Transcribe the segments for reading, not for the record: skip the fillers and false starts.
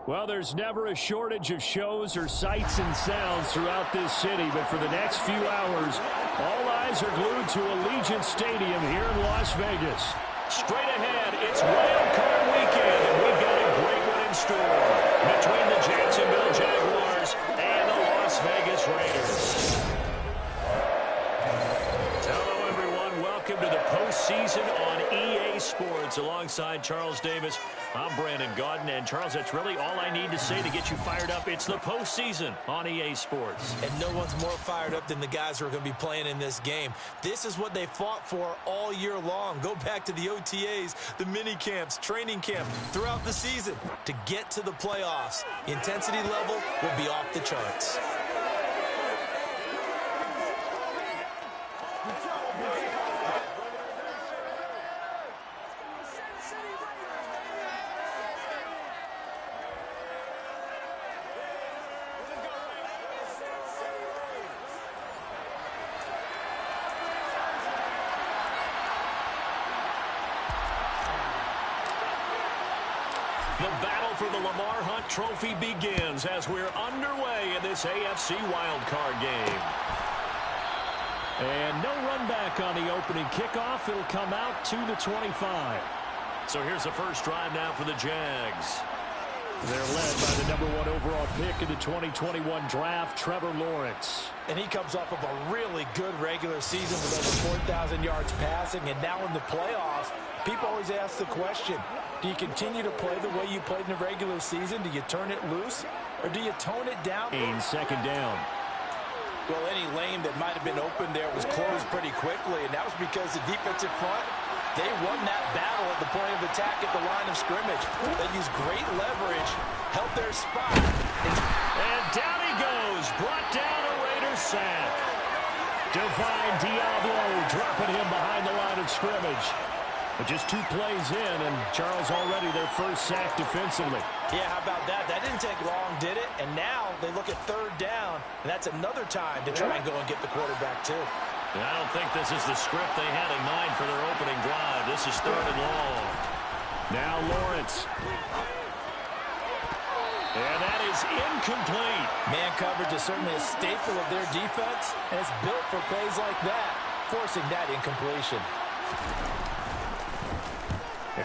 Well, there's never a shortage of shows or sights and sounds throughout this city, but for the next few hours, all eyes are glued to Allegiant Stadium here in Las Vegas. Straight ahead, it's Wild Card Weekend, and we've got a great one in store between the Jacksonville Jaguars and the Las Vegas Raiders. Hello, everyone. Welcome to the postseason on EA Sports. Alongside Charles Davis, I'm Brandon Gaudin. And Charles, that's really all I need to say to get you fired up. It's the postseason on EA Sports. And no one's more fired up than the guys who are going to be playing in this game. This is what they fought for all year long. Go back to the OTAs, the mini camps, training camp, throughout the season to get to the playoffs. The intensity level will be off the charts. The battle for the Lamar Hunt Trophy begins as we're underway in this AFC wildcard game. And no run back on the opening kickoff. It'll come out to the 25. So here's the first drive now for the Jags. They're led by the #1 overall pick in the 2021 draft, Trevor Lawrence. And he comes off of a really good regular season with over 4,000 yards passing. And now in the playoffs, people always ask the question, do you continue to play the way you played in the regular season? Do you turn it loose? Or do you tone it down? Second down. Well, any lane that might have been open there was closed pretty quickly. And that was because the defensive front, they won that battle at the point of attack at the line of scrimmage. They used great leverage, held their spot. And down he goes. Brought down a Raiders sack. Divine Diablo dropping him behind the line of scrimmage. But just 2 plays in, and Charles already their first sack defensively. Yeah, how about that? That didn't take long, did it? And now they look at third down, and that's another time to try and go and get the quarterback, too. And I don't think this is the script they had in mind for their opening drive. This is 3rd and long. Now Lawrence. And that is incomplete. Man coverage is certainly a staple of their defense, and it's built for plays like that, forcing that incompletion.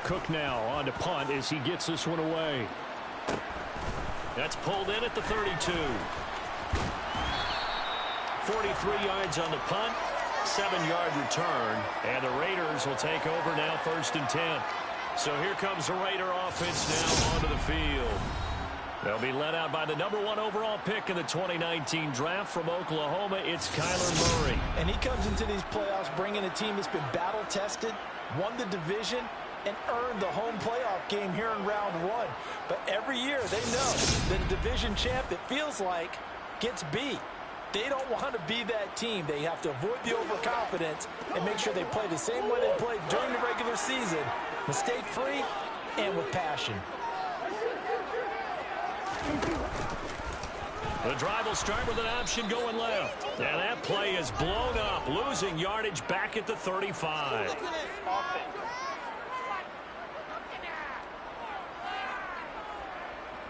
Cook now on to punt as he gets this one away. That's pulled in at the 32. 43 yards on the punt, 7-yard return, and the Raiders will take over now 1st and 10. So here comes the Raider offense now onto the field. They'll be led out by the #1 overall pick in the 2019 draft from Oklahoma. It's Kyler Murray. And he comes into these playoffs bringing a team that's been battle-tested, won the division, and earned the home playoff game here in round 1. But every year they know that a division champ, it feels like, gets beat. They don't want to be that team. They have to avoid the overconfidence and make sure they play the same way they played during the regular season, mistake-free and with passion. The drive will start with an option going left. And that play is blown up, losing yardage back at the 35.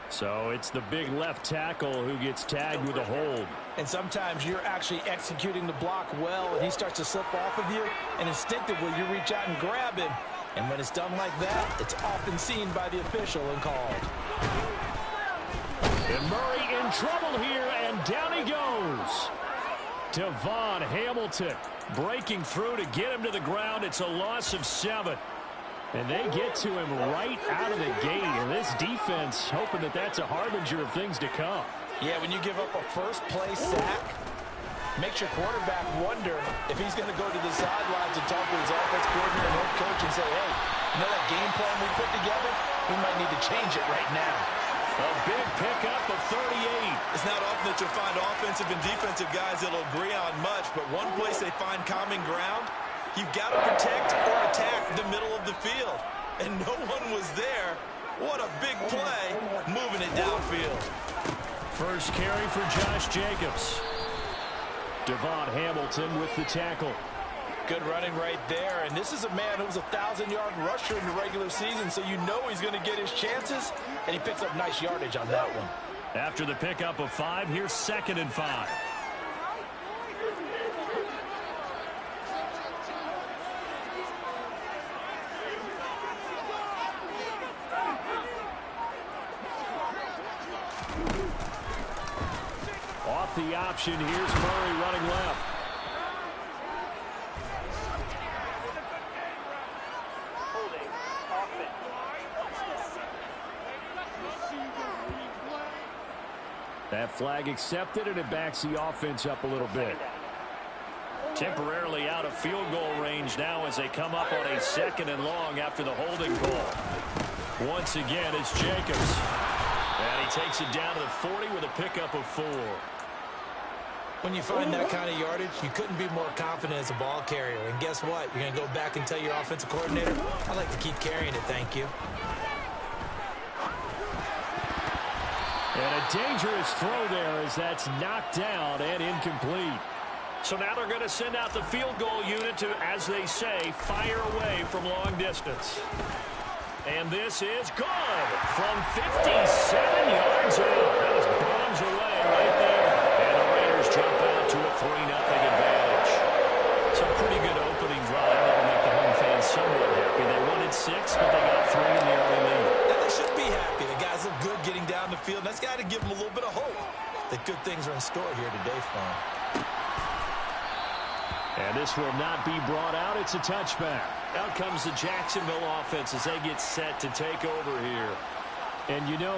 So it's the big left tackle who gets tagged with a hold. And sometimes you're actually executing the block well, and he starts to slip off of you, and instinctively you reach out and grab him. And when it's done like that, it's often seen by the official and called. And Murray in trouble here, and down he goes. Devon Hamilton breaking through to get him to the ground. It's a loss of 7. And they get to him right out of the gate. And this defense hoping that that's a harbinger of things to come. Yeah, when you give up a first-play sack, makes your quarterback wonder if he's going to go to the sidelines and talk to his offense coordinator and head coach and say, hey, you know that game plan we put together? We might need to change it right now. A big pickup of 38. It's not often that you'll find offensive and defensive guys that'll agree on much, but one place they find common ground, you've got to protect or attack the middle of the field. And no one was there. What a big play, moving it downfield. First carry for Josh Jacobs. Devon Hamilton with the tackle. Good running right there. And this is a man who was a 1,000-yard rusher in the regular season, so you know he's going to get his chances. and he picks up nice yardage on that one. After the pickup of 5, here's 2nd and 5. Off the option, here's Murray running left. That flag accepted, and it backs the offense up a little bit. Temporarily out of field goal range now as they come up on a 2nd and long after the holding call. Once again, it's Jacobs. And he takes it down to the 40 with a pickup of 4. When you find that kind of yardage, you couldn't be more confident as a ball carrier. And guess what? You're going to go back and tell your offensive coordinator, I'd like to keep carrying it, thank you. And a dangerous throw there as that's knocked down and incomplete. So now they're going to send out the field goal unit to, as they say, fire away from long distance. And this is good from 57 yards out. That was bombs away right there. And the Raiders jump out to a 3-0 advantage. Some pretty good opening drive that will make the home fans somewhat happy. They wanted 6, but they got 3 in the early lead. And they should be happy. The guys look good getting down the field. That's got to give them a little bit of hope that good things are in store here today for them. And this will not be brought out. It's a touchback. Out comes the Jacksonville offense as they get set to take over here. And, you know,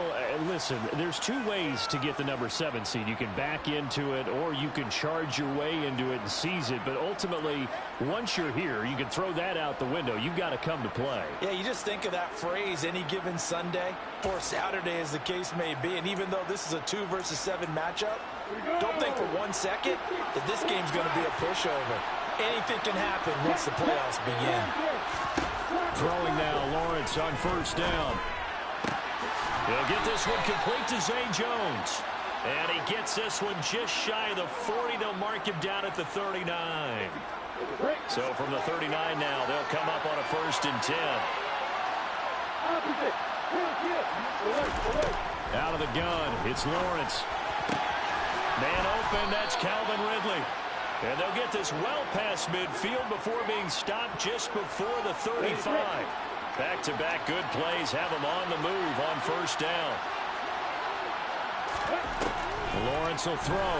listen, there's 2 ways to get the number 7 seed. You can back into it or you can charge your way into it and seize it. But ultimately, once you're here, you can throw that out the window. You've got to come to play. Yeah, you just think of that phrase, any given Sunday or Saturday as the case may be. And even though this is a 2 versus 7 matchup, don't think for 1 second that this game's going to be a pushover. Anything can happen once the playoffs begin. Throwing now, Lawrence on 1st down. He'll get this one complete to Zay Jones. And he gets this one just shy of the 40. They'll mark him down at the 39. So from the 39 now, they'll come up on a 1st and 10. Out of the gun, it's Lawrence. Man open, that's Calvin Ridley. And they'll get this well past midfield before being stopped just before the 35. Back-to-back good plays have them on the move on 1st down. Lawrence will throw.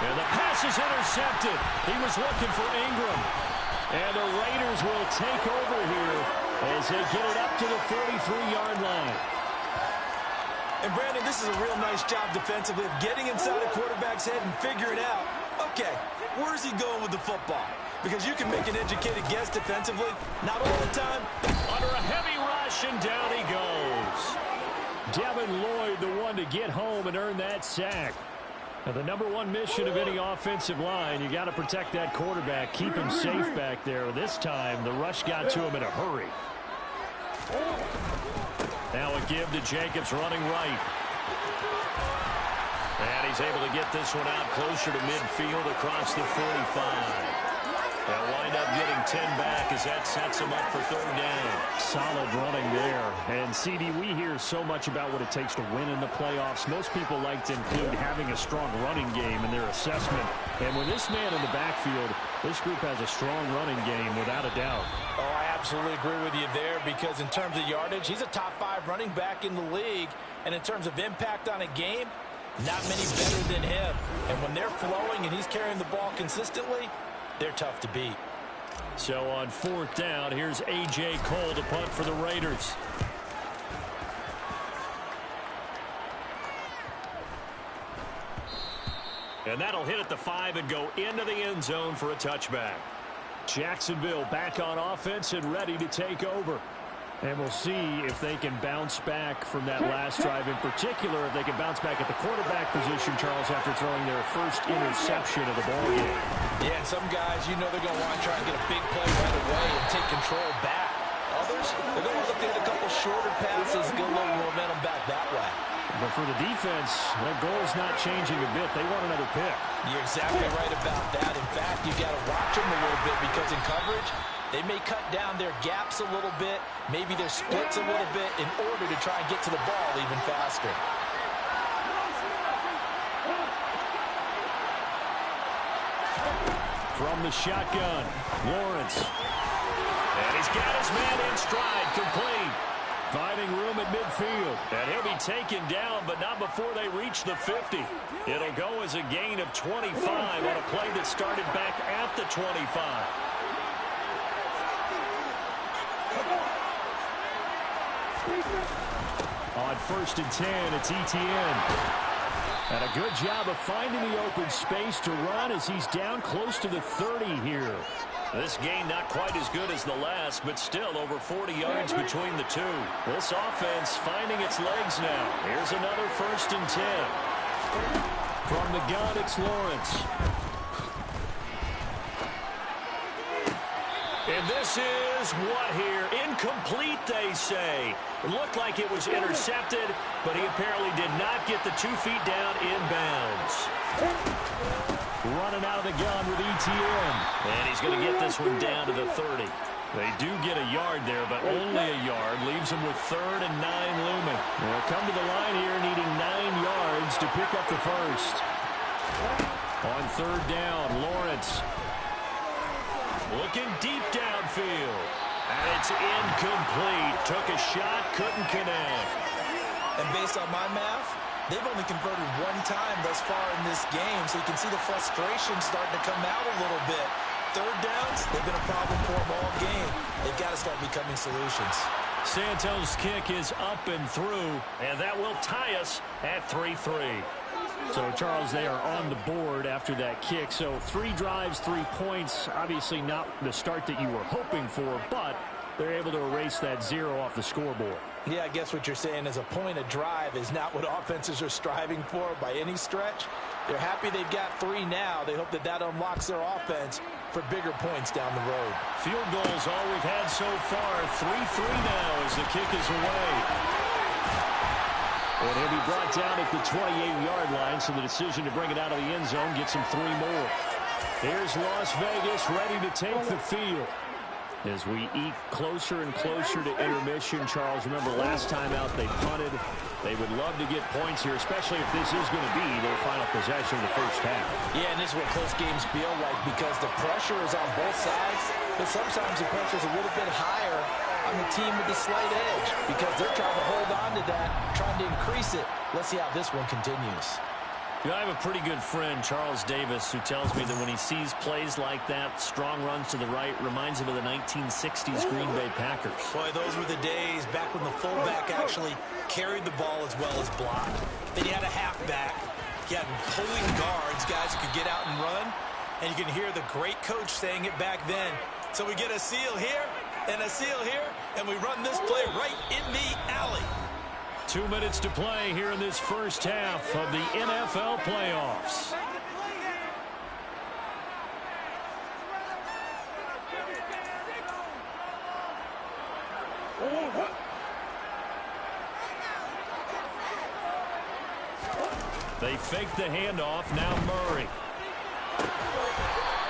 And the pass is intercepted. He was looking for Ingram. And the Raiders will take over here as they get it up to the 43-yard line. And, Brandon, this is a real nice job defensively of getting inside a quarterback's head and figuring out, okay, where's he going with the football? Because you can make an educated guess defensively. Not all the time. Under a heavy rush, and down he goes. Devin Lloyd, the one to get home and earn that sack. Now, the number 1 mission of any offensive line, you got to protect that quarterback, keep him safe back there. This time, the rush got to him in a hurry. Now a give to Jacobs running right. And he's able to get this one out closer to midfield across the 45. They'll wind up getting 10 back as that sets them up for 3rd down. Solid running there. And, CD, we hear so much about what it takes to win in the playoffs. Most people like to include having a strong running game in their assessment. And with this man in the backfield, this group has a strong running game without a doubt. Oh, I absolutely agree with you there because in terms of yardage, he's a top 5 running back in the league. And in terms of impact on a game, not many better than him. And when they're flowing and he's carrying the ball consistently, they're tough to beat. So on 4th down, here's A.J. Cole to punt for the Raiders. And that'll hit at the 5 and go into the end zone for a touchback. Jacksonville back on offense and ready to take over. And we'll see if they can bounce back from that last drive. In particular, if they can bounce back at the quarterback position, Charles, after throwing their first interception of the ball game. Yeah, and some guys, you know they're going to want to try and get a big play right away and take control back. Others, they're going to look to get a couple shorter passes, get a little momentum back that way. But for the defense, that goal's not changing a bit. They want another pick. You're exactly right about that. In fact, you got to watch them a little bit because in coverage, they may cut down their gaps a little bit, maybe their splits a little bit in order to try and get to the ball even faster. From the shotgun, Lawrence. And he's got his man in stride, complete. Finding room at midfield. And he'll be taken down, but not before they reach the 50. It'll go as a gain of 25 on a play that started back at the 25. On 1st and 10, it's Etienne. And a good job of finding the open space to run as he's down close to the 30 here. This gain not quite as good as the last, but still over 40 yards between the two. This offense finding its legs now. Here's another 1st and 10. From the gun, it's Lawrence. And this is what here? Incomplete, they say. It looked like it was intercepted, but he apparently did not get the 2 feet down inbounds. Running out of the gun with Etienne. And he's going to get this one down to the 30. They do get a yard there, but only a yard. Leaves them with 3rd and 9 looming. They'll come to the line here needing 9 yards to pick up the first. On 3rd down, Lawrence. Looking deep downfield. And it's incomplete. Took a shot, couldn't connect. And based on my math, they've only converted 1 time thus far in this game, so you can see the frustration starting to come out a little bit. 3rd downs, they've been a problem for them all game. They've got to start becoming solutions. Santos' kick is up and through, and that will tie us at 3-3. So, Charles, they are on the board after that kick. So 3 drives, 3 points. Obviously not the start that you were hoping for, but they're able to erase that 0 off the scoreboard. Yeah, I guess what you're saying is a point a drive is not what offenses are striving for by any stretch. They're happy they've got 3 now. They hope that that unlocks their offense for bigger points down the road. Field goals all we've had so far. 3-3 now as the kick is away. And he'll be brought down at the 28-yard line, so the decision to bring it out of the end zone gets him 3 more. Here's Las Vegas ready to take the field. As we eke closer and closer to intermission, Charles, remember last time out they punted. They would love to get points here, especially if this is going to be their final possession of the first half. Yeah, and this is what close games feel like because the pressure is on both sides, but sometimes the pressure is a little bit higher on the team with the slight edge because they're trying to hold on to that, trying to increase it. Let's see how this one continues. You know, I have a pretty good friend, Charles Davis, who tells me that when he sees plays like that, strong runs to the right, reminds him of the 1960s Green Bay Packers. Boy, those were the days back when the fullback actually carried the ball as well as blocked. Then you had a halfback. You had pulling guards, guys who could get out and run. And you can hear the great coach saying it back then. So we get a seal here and a seal here, and we run this play right in the alley. 2 minutes to play here in this first half of the NFL playoffs. They fake the handoff. Now Murray.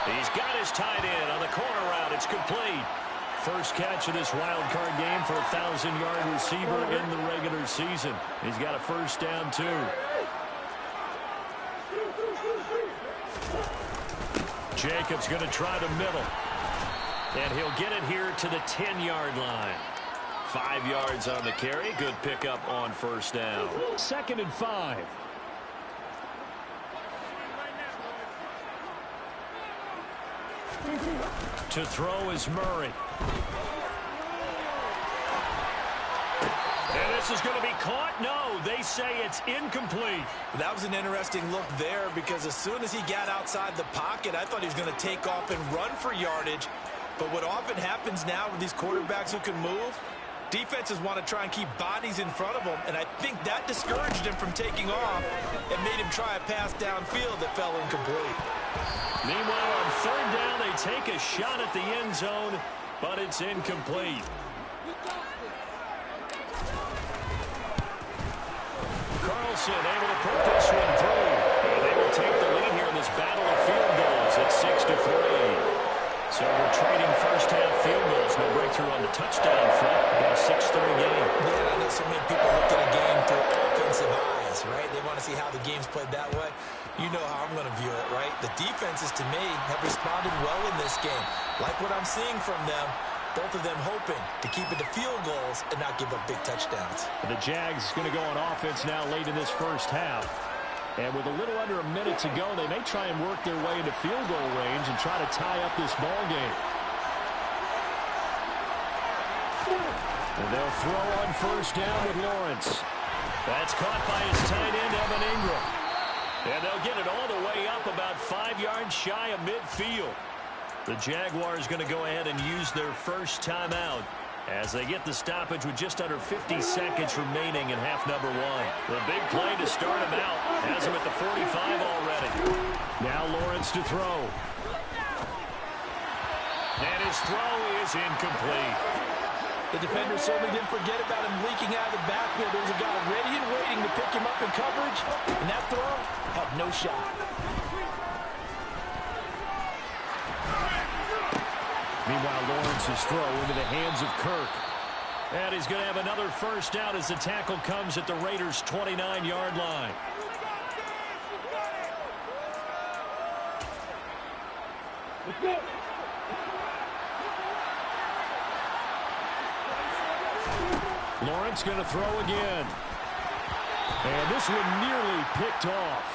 He's got his tight end on the corner route. It's complete. First catch of this wild card game for a 1,000-yard receiver in the regular season. He's got a first down, too. Jacobs going to try the middle. And he'll get it here to the 10-yard line. 5 yards on the carry. Good pickup on first down. 2nd and 5. To throw is Murray. And this is going to be caught. No, they say it's incomplete. That was an interesting look there because as soon as he got outside the pocket, I thought he was going to take off and run for yardage. But what often happens now with these quarterbacks who can move, defenses want to try and keep bodies in front of them, and I think that discouraged him from taking off and made him try a pass downfield that fell incomplete. Meanwhile, on 3rd down, they take a shot at the end zone, but it's incomplete. Wilson able to put this one through. And they will take the lead here in this battle of field goals at 6-3. So we're trading first-half field goals. No breakthrough on the touchdown front. We've got a 6-3 game. Yeah, I know so many people look at a game through offensive eyes, right? They want to see how the game's played that way. You know how I'm going to view it, right? The defenses, to me, have responded well in this game. Like what I'm seeing from them, both of them hoping to keep it to field goals and not give up big touchdowns. The Jags going to go on offense now late in this first half. And with a little under a minute to go, they may try and work their way into field goal range and try to tie up this ball game. And they'll throw on first down with Lawrence. That's caught by his tight end, Evan Ingram. And they'll get it all the way up about 5 yards shy of midfield. The Jaguars going to go ahead and use their first timeout as they get the stoppage with just under 50 seconds remaining in half number 1. The big play to start him out has him at the 45 already. Now Lawrence to throw. And his throw is incomplete. The defender certainly didn't forget about him leaking out of the backfield. There was a guy ready and waiting to pick him up in coverage, and that throw had no shot. Meanwhile, Lawrence's throw into the hands of Kirk. And he's going to have another first down as the tackle comes at the Raiders' 29-yard line. Lawrence going to throw again. And this one nearly picked off.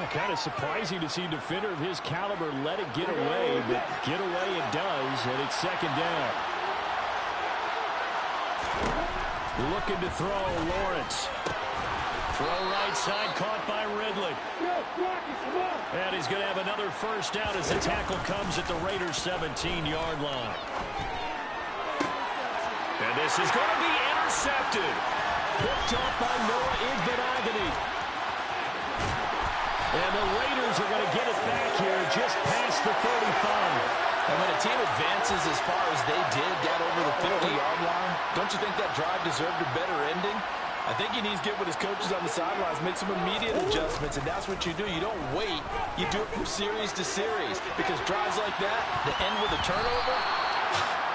Kind of surprising to see a defender of his caliber let it get away, but get away it does, and it's second down. Looking to throw, Lawrence. Throw right side, caught by Ridley. And he's going to have another first down as the tackle comes at the Raiders' 17-yard line. And this is going to be intercepted. Picked off by Noah Igbenogany. And the Raiders are going to get it back here just past the 35. And when a team advances as far as they did, got over the 50-yard line, don't you think that drive deserved a better ending? I think he needs to get with his coaches on the sidelines, make some immediate adjustments, and that's what you do. You don't wait. You do it from series to series, because drives like that, that end with a turnover,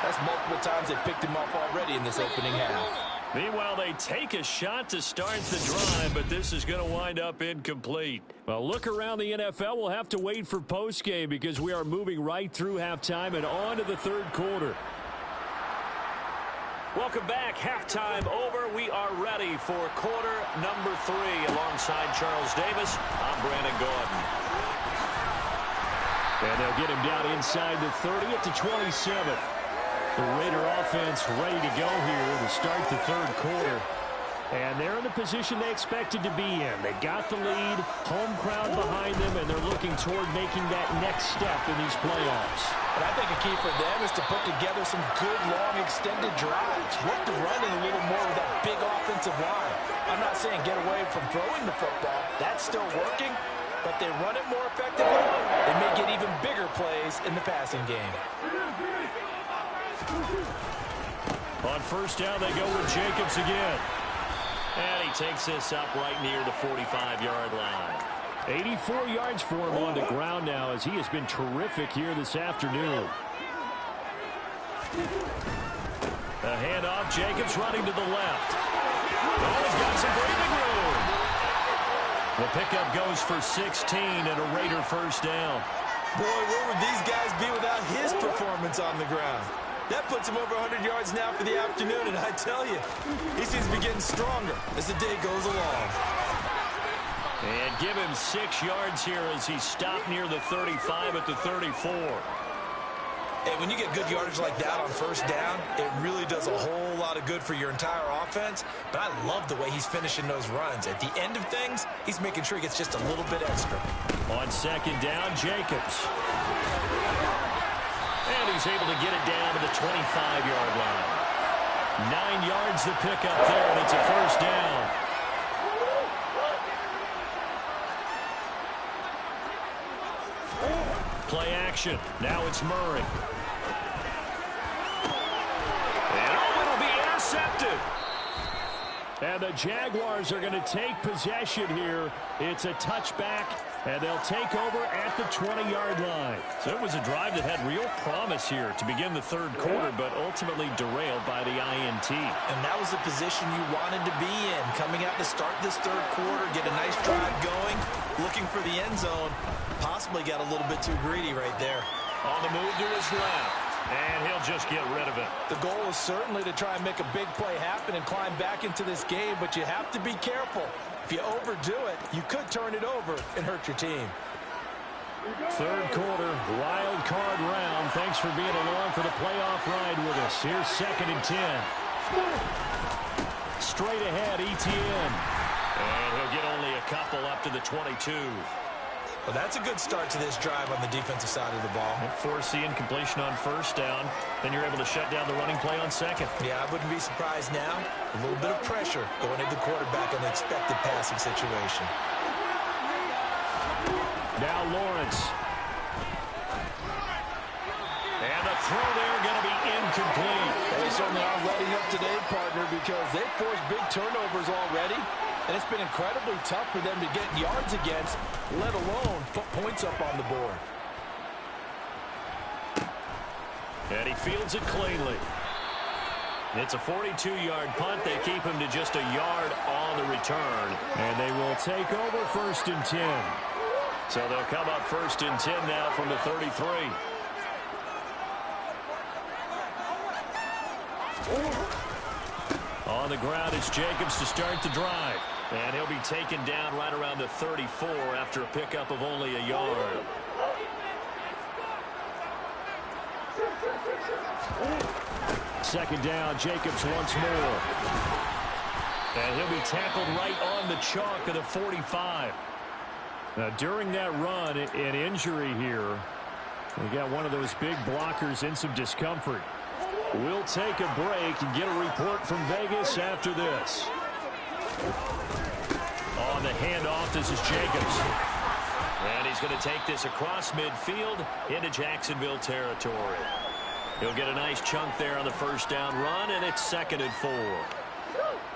that's multiple times they picked him off already in this opening half. Meanwhile, they take a shot to start the drive, but this is going to wind up incomplete. Well, look around the NFL. We'll have to wait for postgame because we are moving right through halftime and on to the third quarter. Welcome back. Halftime over. We are ready for quarter number 3 alongside Charles Davis. I'm Brandon Gordon. And they'll get him down inside the 30 at the 27. The Raider offense ready to go here to start the third quarter. And they're in the position they expected to be in. They got the lead, home crowd behind them, and they're looking toward making that next step in these playoffs. But I think a key for them is to put together some good, long, extended drives. Work the running a little more with that big offensive line. I'm not saying get away from throwing the football. That's still working. But they run it more effectively, they may get even bigger plays in the passing game. On first down, they go with Jacobs again. And he takes this up right near the 45-yard line. 84 yards for him on the ground now as he has been terrific here this afternoon. A handoff, Jacobs running to the left. Oh, he's got some breathing room. The pickup goes for 16 and a Raider first down. Boy, where would these guys be without his performance on the ground? That puts him over 100 yards now for the afternoon, and I tell you, he seems to be getting stronger as the day goes along. And give him 6 yards here as he stopped near the 35 at the 34. And when you get good yardage like that on first down, it really does a whole lot of good for your entire offense. But I love the way he's finishing those runs. At the end of things, he's making sure he gets just a little bit extra. On second down, Jacobs. And he's able to get it down to the 25-yard line. 9 yards to pick up there, and it's a first down. Play action. Now it's Murray. And oh, it'll be intercepted. And the Jaguars are going to take possession here. It's a touchback, and they'll take over at the 20-yard line. So it was a drive that had real promise here to begin the third quarter, but ultimately derailed by the INT. And that was the position you wanted to be in. Coming out to start this third quarter, get a nice drive going, looking for the end zone. Possibly got a little bit too greedy right there. On the move to his left. And he'll just get rid of it. The goal is certainly to try and make a big play happen and climb back into this game, but you have to be careful. If you overdo it, you could turn it over and hurt your team. Third quarter, wild card round. Thanks for being along for the playoff ride with us. Here's 2nd and 10. Straight ahead, ETN. And he'll get only a couple up to the 22. Well, that's a good start to this drive on the defensive side of the ball. And force the incompletion on first down. Then you're able to shut down the running play on second. Yeah, I wouldn't be surprised now. A little bit of pressure going into the quarterback in the expected passing situation. Now Lawrence. And the throw there going to be incomplete. They certainly are letting up today, partner, because they've forced big turnovers already. And it's been incredibly tough for them to get yards against, let alone put points up on the board. And he fields it cleanly. It's a 42-yard punt. They keep him to just a yard on the return. And they will take over 1st and 10. So they'll come up 1st and 10 now from the 33. On the ground is Jacobs to start the drive. And he'll be taken down right around the 34 after a pickup of only a yard. Second down, Jacobs once more. And he'll be tackled right on the chalk of the 45. Now, during that run, an injury here. We got one of those big blockers in some discomfort. We'll take a break and get a report from Vegas after this. On the handoff, this is Jacobs. And he's going to take this across midfield into Jacksonville territory. He'll get a nice chunk there on the first down run, and it's 2nd and 4.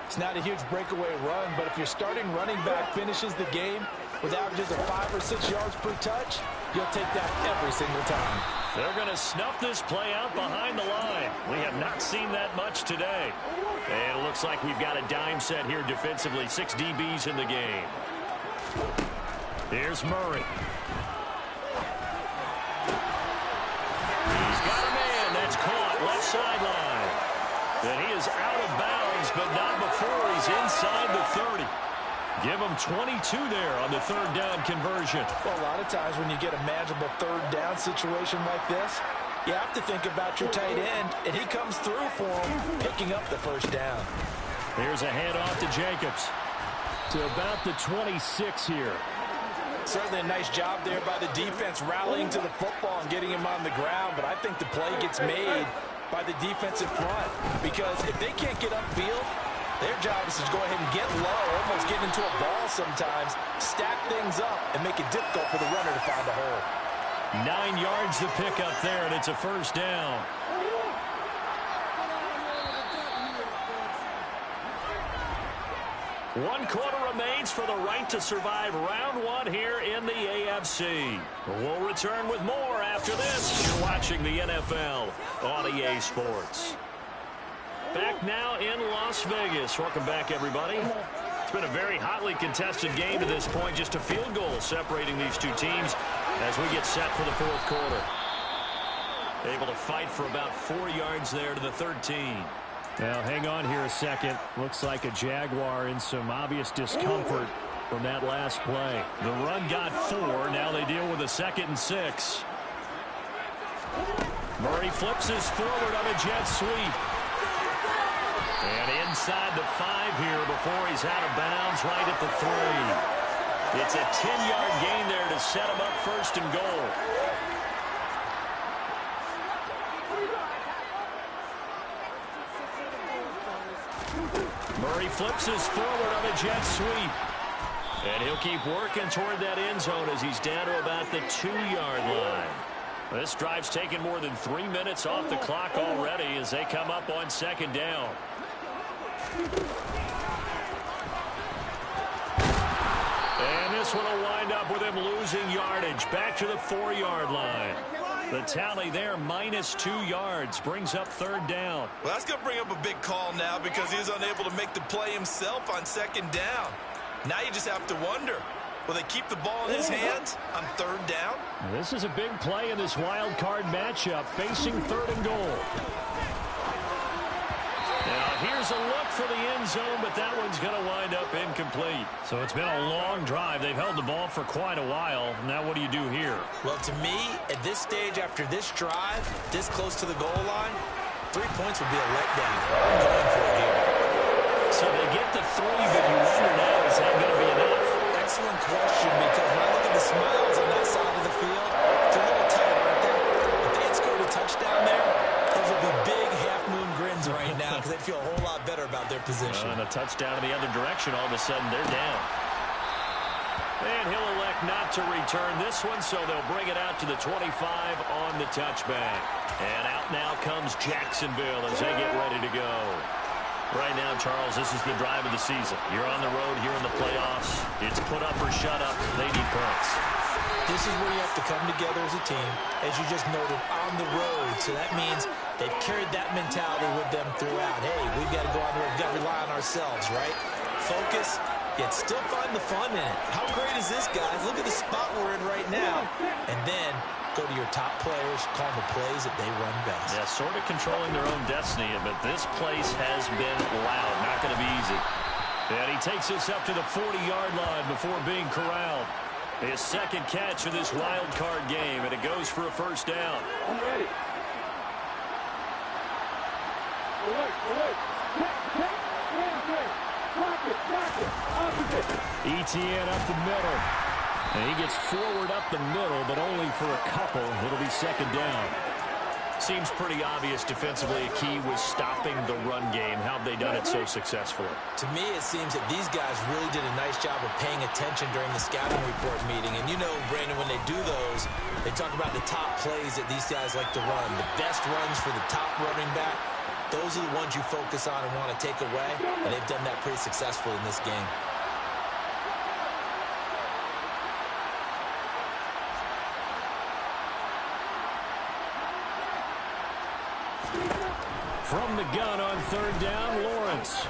It's not a huge breakaway run, but if your starting running back finishes the game with averages of 5 or 6 yards per touch, you'll take that every single time. They're going to snuff this play out behind the line. We have not seen that much today. And it looks like we've got a dime set here defensively. 6 DBs in the game. Here's Murray. He's got a man. That's caught left sideline. And he is out of bounds, but not before he's inside the 30. Give him 22 there on the third down conversion. Well, a lot of times when you get a manageable third down situation like this, you have to think about your tight end, and he comes through for him, picking up the first down. Here's a handoff to Jacobs. To about the 26 here. Certainly a nice job there by the defense rallying to the football and getting him on the ground, but I think the play gets made by the defensive front because if they can't get upfield, their job is to go ahead and get low, almost get into a ball sometimes, stack things up, and make it difficult for the runner to find a hole. 9 yards to pick up there, and it's a first down. One quarter remains for the right to survive round one here in the AFC. We'll return with more after this. You're watching the NFL on EA Sports. Back now in Las Vegas. Welcome back, everybody. It's been a very hotly contested game to this point. Just a field goal separating these two teams as we get set for the fourth quarter. Able to fight for about 4 yards there to the 13. Now, hang on here a second. Looks like a Jaguar in some obvious discomfort from that last play. The run got 4. Now they deal with a 2nd and 6. Murray flips his forward on a jet sweep. And inside the 5 here before he's out of bounds right at the 3. It's a 10-yard gain there to set him up first and goal. Murray flips his forward on a jet sweep. And he'll keep working toward that end zone as he's down to about the 2-yard line. This drive's taken more than 3 minutes off the clock already as they come up on second down. this one will wind up with him losing yardage. Back to the 4-yard line. The tally there, -2 yards, brings up 3rd down. Well, that's going to bring up a big call now because he was unable to make the play himself on 2nd down. Now you just have to wonder, will they keep the ball in his hands on 3rd down? This is a big play in this wild card matchup, facing 3rd and goal. Now here's a look for the end zone, but that one's going to wind up incomplete. So it's been a long drive. They've held the ball for quite a while. Now what do you do here? Well, to me, at this stage, after this drive, this close to the goal line, 3 points would be a letdown. I'm going for it here. So they get the 3, but you wonder now, is that going to be enough? Excellent question, because when I look at the smiles on that side of the field, it's a little tight, aren't they? If they had scored a touchdown there, those would be big half-moon grins right now because they feel a whole lot better about their position. And a touchdown in the other direction, all of a sudden they're down. And he'll elect not to return this one, so they'll bring it out to the 25 on the touchback. And out now comes Jacksonville as they get ready to go. Right now, Charles, this is the drive of the season. You're on the road here in the playoffs. It's put up or shut up. They need points. This is where you have to come together as a team, as you just noted, on the road. So that means they've carried that mentality with them throughout. Hey, we've got to go on the road. We've got to rely on ourselves, right? Focus, yet still find the fun in it. How great is this, guys? Look at the spot we're in right now. And then go to your top players, call the plays that they run best. Yeah, sort of controlling their own destiny, but this place has been loud. Not going to be easy. And he takes us up to the 40-yard line before being corralled. His 2nd catch of this wild card game, and it goes for a 1st down. I'm ready. Etienne up the middle. And he gets forward up the middle, but only for a couple. It'll be 2nd down. Seems pretty obvious defensively. A key was stopping the run game. How have they done it so successfully? To me, it seems that these guys really did a nice job of paying attention during the scouting report meeting. And you know, Brandon, when they do those, they talk about the top plays that these guys like to run. The best runs for the top running back, those are the ones you focus on and want to take away. And they've done that pretty successfully in this game. From the gun on 3rd down, Lawrence.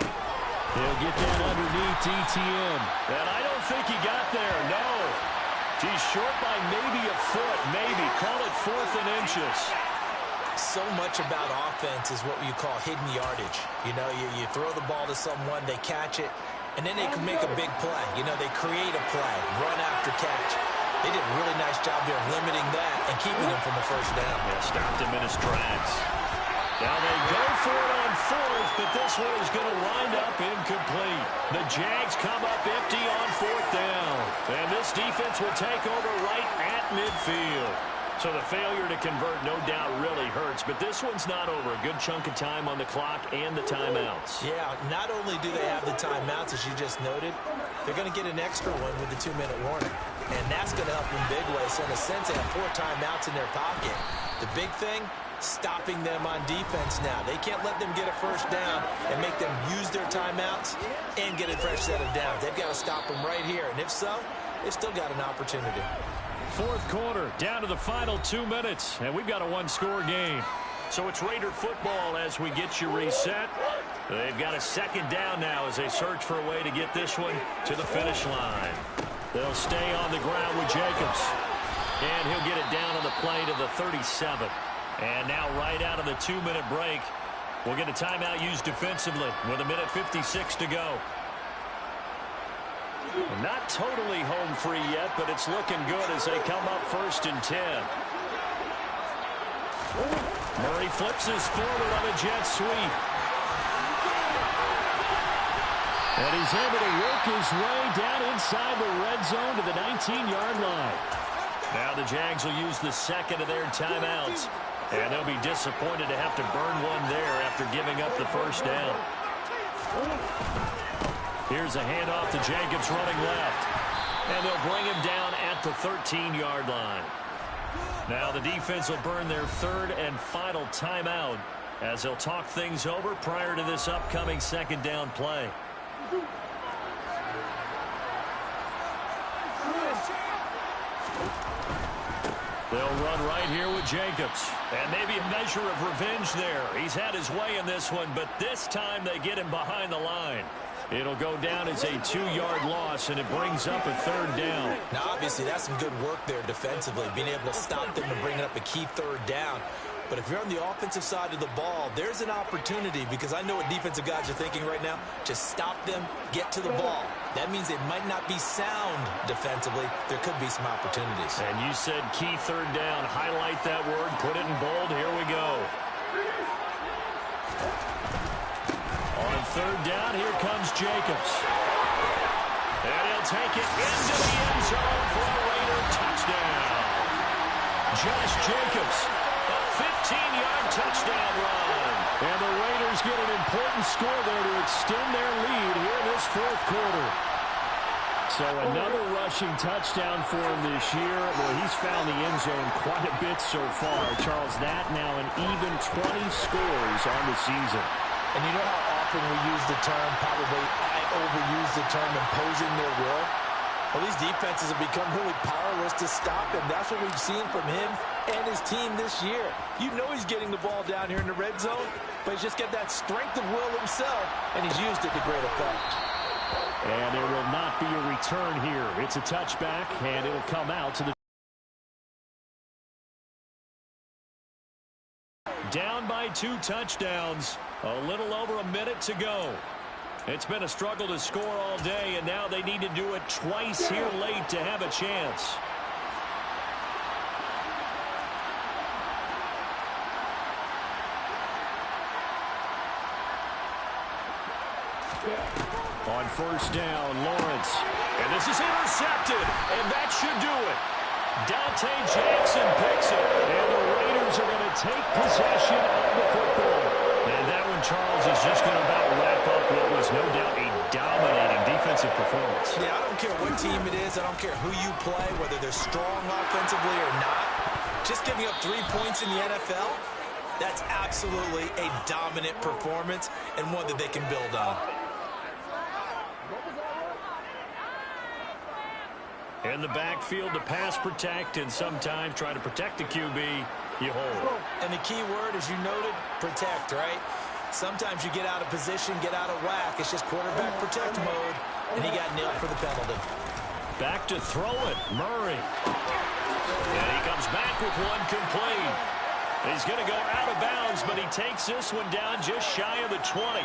He'll get that underneath Etienne. And I don't think he got there, no. He's short by maybe a foot, maybe. Call it 4th and inches. So much about offense is what you call hidden yardage. You know, you throw the ball to someone, they catch it, and then they can make a big play. You know, they create a play, run after catch. They did a really nice job there of limiting that and keeping him from a 1st down. Yeah, stopped him in his tracks. Now they go for it on 4th, but this one is going to wind up incomplete. The Jags come up empty on 4th down. And this defense will take over right at midfield. So the failure to convert, no doubt, really hurts. But this one's not over. A good chunk of time on the clock and the timeouts. Yeah, not only do they have the timeouts, as you just noted, they're going to get an extra one with the 2-minute warning. And that's going to help in big ways. So in a sense, they have 4 timeouts in their pocket. The big thing, stopping them on defense now. They can't let them get a 1st down and make them use their timeouts and get a fresh set of downs. They've got to stop them right here. And if so, they've still got an opportunity. 4th quarter, down to the final 2 minutes, and we've got a 1-score game. So it's Raider football as we get you reset. They've got a 2nd down now as they search for a way to get this one to the finish line. They'll stay on the ground with Jacobs. And he'll get it down on the play to the 37. And now right out of the 2-minute break, we'll get a timeout used defensively with 1:56 to go. Not totally home free yet, but it's looking good as they come up 1st and 10. Murray flips his forward on a jet sweep. And he's able to work his way down inside the red zone to the 19-yard line. Now the Jags will use the 2nd of their timeouts. And they'll be disappointed to have to burn one there after giving up the 1st down. Here's a handoff to Jacobs running left. And they'll bring him down at the 13-yard line. Now the defense will burn their 3rd and final timeout as they'll talk things over prior to this upcoming 2nd down play. They'll run right here with Jacobs. And maybe a measure of revenge there. He's had his way in this one, but this time they get him behind the line. It'll go down as a 2-yard loss, and it brings up a third down. Now, obviously, that's some good work there defensively, being able to stop them and bring up a key third down. But if you're on the offensive side of the ball, there's an opportunity, because I know what defensive guys are thinking right now. Just stop them, get to the ball. That means they might not be sound defensively. There could be some opportunities. And you said key third down. Highlight that word. Put it in bold. Here we go. On third down, here comes Jacobs. And he'll take it into the end zone for a Raider touchdown. Josh Jacobs, a 15-yard touchdown run. And the Raiders get an important score there to extend their lead here in this fourth quarter. So another rushing touchdown for him this year. Well, he's found the end zone quite a bit so far. Charles, that now an even 20 scores on the season. And you know how often we use the term, probably I overuse the term, imposing their will? Well, these defenses have become really powerless to stop him. That's what we've seen from him and his team this year. You know he's getting the ball down here in the red zone, but he's just got that strength of will himself, and he's used it to great effect. And there will not be a return here. It's a touchback, and it'll come out to the... Down by 2 touchdowns. A little over a minute to go. It's been a struggle to score all day, and now they need to do it twice here late to have a chance. On first down, Lawrence. And this is intercepted, and that should do it. Dante Jackson picks it, and the Raiders are going to take possession of the football. And that one, Charles, is just going to about wrap up what was no doubt a dominating defensive performance. Yeah, I don't care what team it is. I don't care who you play, whether they're strong offensively or not. Just giving up 3 points in the NFL, that's absolutely a dominant performance and one that they can build on. In the backfield to pass protect, and sometimes try to protect the QB, you hold. And the key word, as you noted, protect, right? Sometimes you get out of position, get out of whack. It's just quarterback protect mode, and he got nailed for the penalty. Back to throw it, Murray. And he comes back with one complete. He's going to go out of bounds, but he takes this one down just shy of the 20.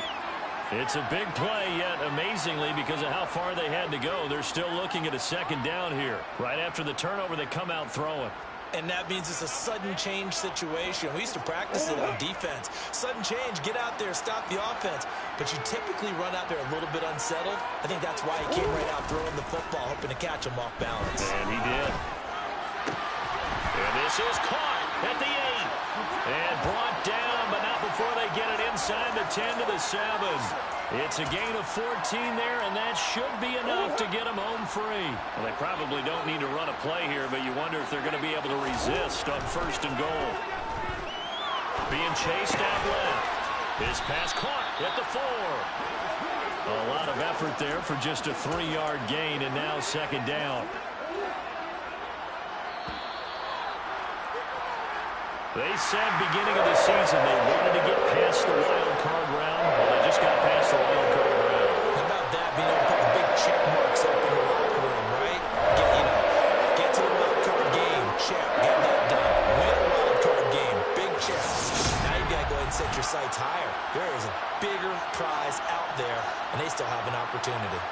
It's a big play, yet amazingly, because of how far they had to go, they're still looking at a second down here. Right after the turnover, they come out throwing. And that means it's a sudden change situation. We used to practice it on defense. Sudden change, get out there, stop the offense. But you typically run out there a little bit unsettled. I think that's why he came right out throwing the football, hoping to catch him off balance. And he did. And this is caught at the 8. And brought down, but not before they get it inside the 10 to the 7. It's a gain of 14 there, and that should be enough to get them home free. Well, they probably don't need to run a play here, but you wonder if they're going to be able to resist on first and goal. Being chased out left. His pass caught at the 4. A lot of effort there for just a 3-yard gain, and now second down. They said beginning of the season they wanted to get past the wild card round. Well, they just got past the wild card round. How about that, being able to put the big check marks up in the locker room, right? Get to the wild card game, check, get that done. Win a wild card game, big check. Now you've got to go ahead and set your sights higher. There is a bigger prize out there, and they still have an opportunity.